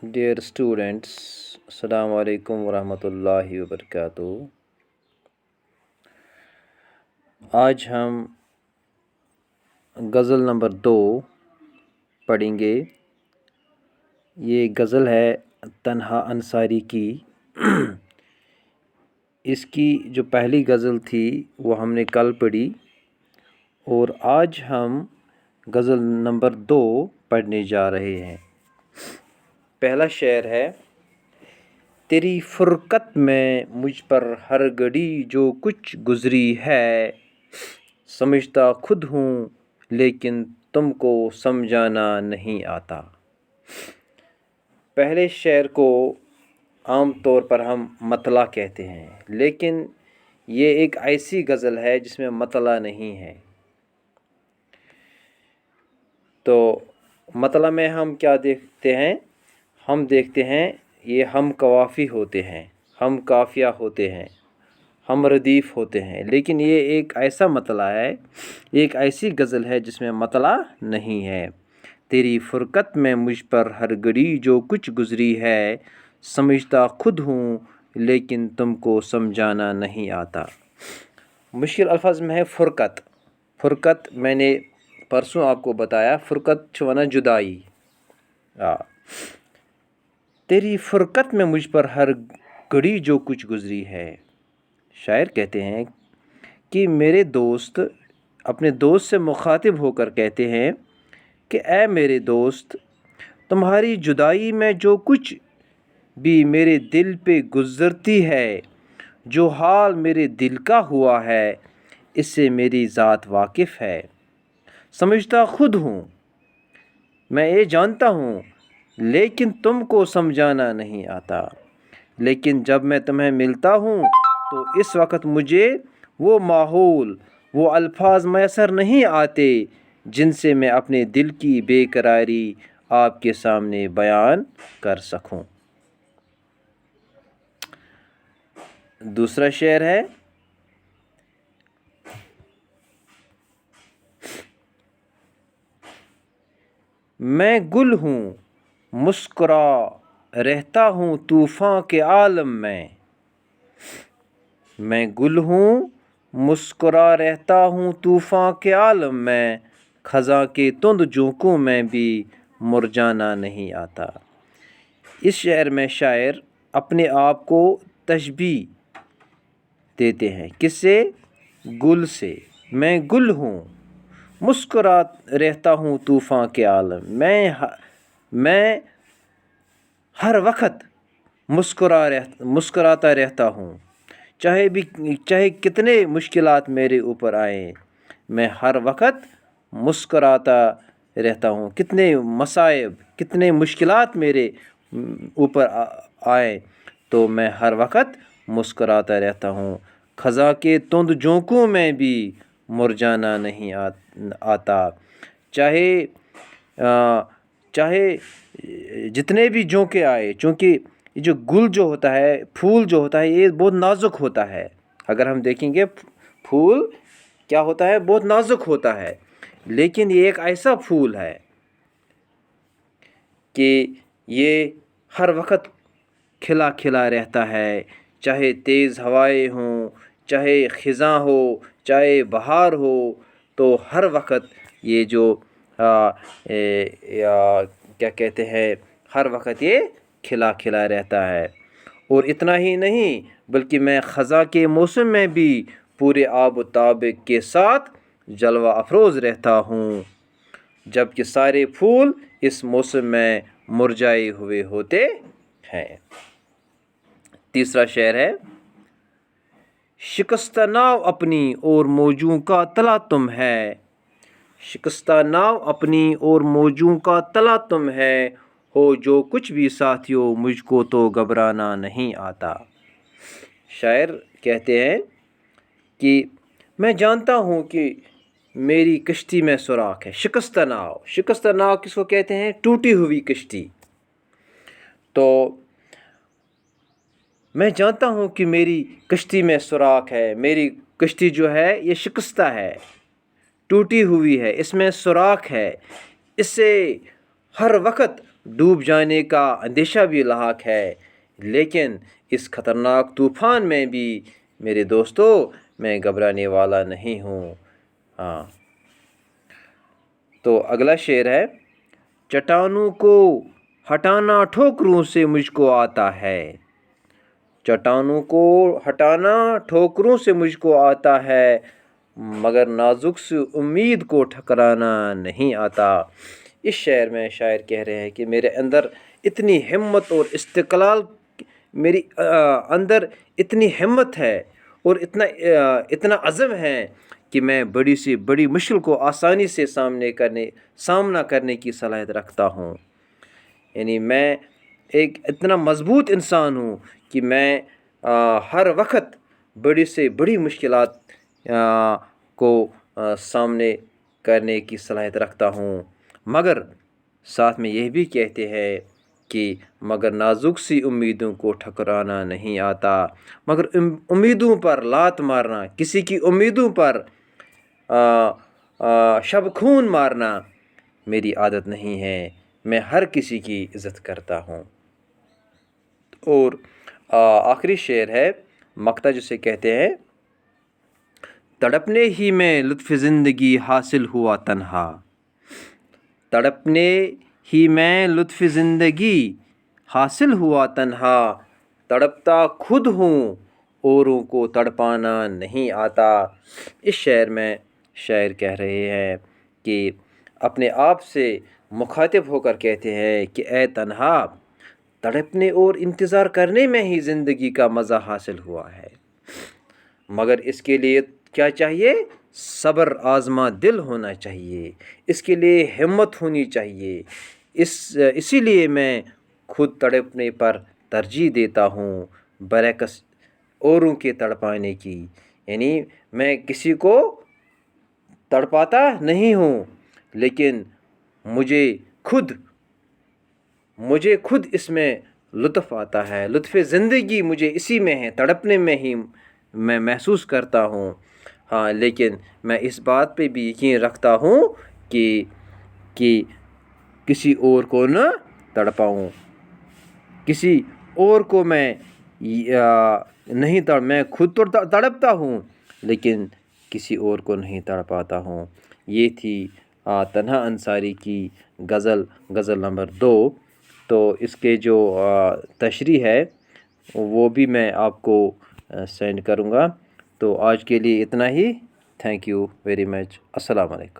Dear students, Assalamu alaikum warahmatullahi wabarakatuh. आज हम गज़ल number 2 पढ़ेंगे। ये गज़ल है तन्हा अंसारी की। इसकी जो पहली गज़ल थी वो हमने कल पढ़ी और आज हम गज़ल नंबर 2 पढ़ने जा रहे हैं। पहला शेर है, तेरी फुरकत में मुझ पर हर घड़ी जो कुछ गुज़री है, समझता खुद हूँ लेकिन तुमको समझाना नहीं आता। पहले शेर को आम तौर पर हम मतला कहते हैं, लेकिन ये एक ऐसी गज़ल है जिसमें मतला नहीं है। तो मतला में हम क्या देखते हैं? हम देखते हैं ये हम कवाफ़ी होते हैं, हम काफ़िया होते हैं, हम रदीफ़ होते हैं, लेकिन ये एक ऐसा मतला है, एक ऐसी गज़ल है जिसमें मतला नहीं है। तेरी फुरकत में मुझ पर हर घड़ी जो कुछ गुज़री है, समझता खुद हूँ लेकिन तुमको समझाना नहीं आता। मुश्किल अल्फाज में है फ़ुरकत। फ़ुरकत मैंने परसों आपको बताया, फ़ुरकत छुना जुदाई। तेरी फुरकत में मुझ पर हर घड़ी जो कुछ गुज़री है। शायर कहते हैं कि मेरे दोस्त अपने दोस्त से मुखातिब होकर कहते हैं कि ऐ मेरे दोस्त, तुम्हारी जुदाई में जो कुछ भी मेरे दिल पे गुज़रती है, जो हाल मेरे दिल का हुआ है, इससे मेरी ज़ात वाकिफ़ है। समझता खुद हूँ, मैं ये जानता हूँ, लेकिन तुमको समझाना नहीं आता। लेकिन जब मैं तुम्हें मिलता हूँ तो इस वक्त मुझे वो माहौल, वो अल्फाज मैसर नहीं आते जिनसे मैं अपने दिल की बेकरारी आपके सामने बयान कर सकूं। दूसरा शेर है, मैं गुल हूँ मुस्कुरा रहता हूँ तूफ़ान के आलम में। मैं गुल हूँ मुस्कुरा रहता हूँ तूफ़ान के आलम में, ख़ज़ां के तुंद झोंकों में भी मुरझाना नहीं आता। इस शेर में शायर अपने आप को तशबीह देते हैं, किससे? गुल से। मैं गुल हूँ मुस्कुरा रहता हूँ तूफ़ान के आलम, मैं हर वक्त मुस्कुराता रहता हूँ, चाहे कितने मुश्किलात मेरे ऊपर आए, मैं हर वक्त मुस्कुराता रहता हूँ। कितने मसाइब, कितने मुश्किलात मेरे ऊपर आए तो मैं हर वक्त मुस्कुराता रहता हूँ। ख़ज़ां के तुंद झोंकों में भी मुरझाना नहीं आता। चाहे जितने भी झोंके आए, चूँकि जो गुल जो होता है, फूल जो होता है, ये बहुत नाजुक होता है। अगर हम देखेंगे फूल क्या होता है, बहुत नाजुक होता है, लेकिन ये एक ऐसा फूल है कि ये हर वक्त खिला खिला रहता है। चाहे तेज़ हवाएं हों, चाहे ख़िज़ां हो, चाहे बहार हो, तो हर वक्त ये जो क्या कहते हैं, हर वक्त ये खिला खिला रहता है। और इतना ही नहीं, बल्कि मैं ख़ज़ां के मौसम में भी पूरे आब ताब के साथ जलवा अफरोज़ रहता हूँ, जबकि सारे फूल इस मौसम में मुरझाए हुए होते हैं। तीसरा शेर है, शिकस्ता नाव अपनी और मौजों का तला तुम है। शिकस्ता नाव अपनी और मौजों का तला तुम है, हो जो कुछ भी साथियों मुझको तो घबराना नहीं आता। शायर कहते हैं कि मैं जानता हूँ कि मेरी कश्ती में सुराख है। शिकस्ता नाव किसको कहते हैं? टूटी हुई कश्ती। तो मैं जानता हूँ कि मेरी कश्ती में सुराख है, मेरी कश्ती जो है ये शिकस्ता है, टूटी हुई है, इसमें सुराख है, इससे हर वक्त ڈوب جانے کا اندیشہ بھی لاحق ہے، لیکن اس خطرناک طوفان میں بھی میرے دوستو میں گھبرانے والا نہیں ہوں۔ ہاں، تو اگلا شعر ہے، چٹانوں کو ہٹانا ٹھوکروں سے مجھ کو آتا ہے، چٹانوں کو ہٹانا ٹھوکروں سے مجھ کو آتا ہے، مگر نازک سی امید کو ٹھکرانا نہیں آتا۔ اس شعر میں شاعر کہہ رہے ہیں کہ میرے اندر اتنی ہمت اور استقلال، میری اندر اتنی ہمت ہے اور اتنا عزم ہے کہ میں بڑی سے بڑی مشکل کو آسانی سے سامنا کرنے کی صلاحیت رکھتا ہوں۔ یعنی میں ایک اتنا مضبوط انسان ہوں کہ میں ہر وقت بڑی سے بڑی مشکلات کو سامنے کرنے کی صلاحیت رکھتا ہوں، مگر ساتھ میں یہ بھی کہتے ہیں کہ مگر نازک سی امیدوں کو ٹھکرانا نہیں آتا، مگر امیدوں پر لات مارنا، کسی کی امیدوں پر شب خون مارنا میری عادت نہیں ہے، میں ہر کسی کی عزت کرتا ہوں۔ اور آخری شعر ہے مقطع، جسے کہتے ہیں، تڑپنے ہی میں لطف زندگی حاصل ہوا تنہا، تڑپنے ہی میں لطف زندگی حاصل ہوا تنہا، تڑپتا خود ہوں اوروں کو تڑپانا نہیں آتا۔ اس شعر میں شاعر کہہ رہے ہیں کہ اپنے آپ سے مخاطب ہو کر کہتے ہیں کہ اے تنہا، تڑپنے اور انتظار کرنے میں ہی زندگی کا مزہ حاصل ہوا ہے، مگر اس کے لیے کیا چاہیے؟ صبر آزما دل ہونا چاہیے، اس کے لیے ہمت ہونی چاہیے۔ اسی لیے میں خود تڑپنے پر ترجیح دیتا ہوں برعکس اوروں کے تڑپانے کی۔ یعنی میں کسی کو تڑپاتا نہیں ہوں، لیکن مجھے خود اس میں لطف آتا ہے، لطف زندگی مجھے اسی میں ہے، تڑپنے میں ہی میں محسوس کرتا ہوں۔ ہاں، لیکن میں اس بات پہ بھی یقین رکھتا ہوں کہ کسی اور کو نہ تڑپاؤں، کسی اور کو میں میں خود تو تڑپتا ہوں لیکن کسی اور کو نہیں تڑپاتا ہوں۔ یہ تھی تنہا انصاری کی غزل نمبر 2۔ تو اس کے جو تشریح ہے وہ بھی میں آپ کو سینڈ کروں گا۔ تو آج کے لیے اتنا ہی، تھینک یو ویری مچ، السلام علیکم۔